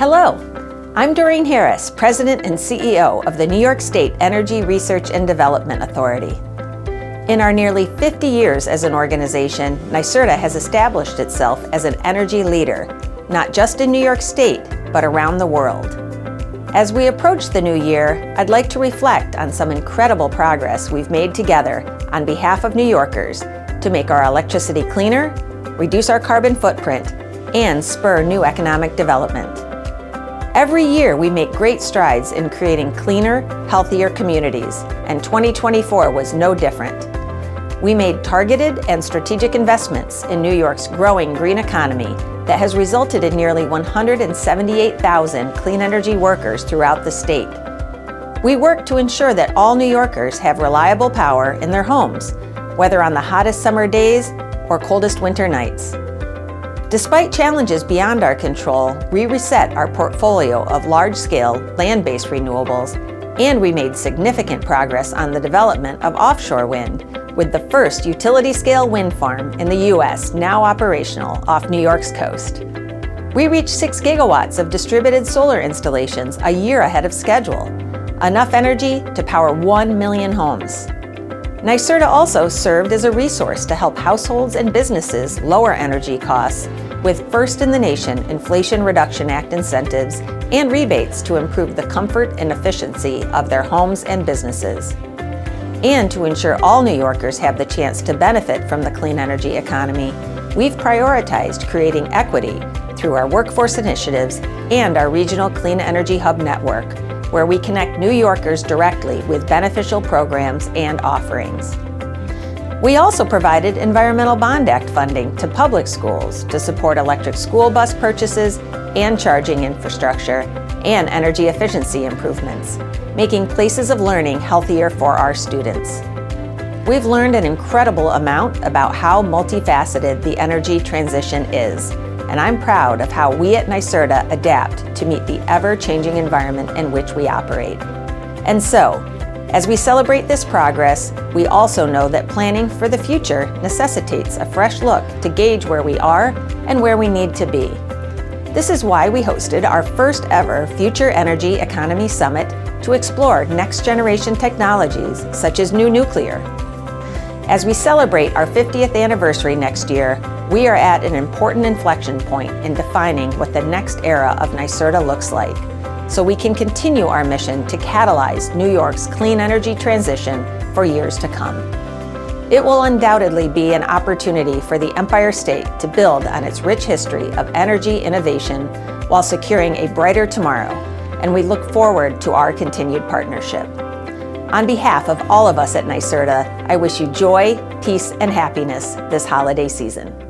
Hello, I'm Doreen Harris, President and CEO of the New York State Energy Research and Development Authority. In our nearly 50 years as an organization, Nyserda has established itself as an energy leader, not just in New York State, but around the world. As we approach the new year, I'd like to reflect on some incredible progress we've made together on behalf of New Yorkers to make our electricity cleaner, reduce our carbon footprint, and spur new economic development. Every year we make great strides in creating cleaner, healthier communities, and 2024 was no different. We made targeted and strategic investments in New York's growing green economy that has resulted in nearly 178,000 clean energy workers throughout the state. We work to ensure that all New Yorkers have reliable power in their homes, whether on the hottest summer days or coldest winter nights. Despite challenges beyond our control, we reset our portfolio of large-scale land-based renewables, and we made significant progress on the development of offshore wind, with the first utility-scale wind farm in the U.S. now operational off New York's coast. We reached 6 gigawatts of distributed solar installations a year ahead of schedule, enough energy to power 1 million homes. Nyserda also served as a resource to help households and businesses lower energy costs with first-in-the-nation Inflation Reduction Act incentives and rebates to improve the comfort and efficiency of their homes and businesses. And to ensure all New Yorkers have the chance to benefit from the clean energy economy, we've prioritized creating equity through our workforce initiatives and our regional Clean Energy Hub network, where we connect New Yorkers directly with beneficial programs and offerings. We also provided Environmental Bond Act funding to public schools to support electric school bus purchases and charging infrastructure and energy efficiency improvements, making places of learning healthier for our students. We've learned an incredible amount about how multifaceted the energy transition is, and I'm proud of how we at Nyserda adapt to meet the ever-changing environment in which we operate. And so, as we celebrate this progress, we also know that planning for the future necessitates a fresh look to gauge where we are and where we need to be. This is why we hosted our first ever Future Energy Economy Summit to explore next-generation technologies such as new nuclear. As we celebrate our 50th anniversary next year, we are at an important inflection point in defining what the next era of Nyserda looks like, so we can continue our mission to catalyze New York's clean energy transition for years to come. It will undoubtedly be an opportunity for the Empire State to build on its rich history of energy innovation while securing a brighter tomorrow, and we look forward to our continued partnership. On behalf of all of us at Nyserda, I wish you joy, peace, and happiness this holiday season.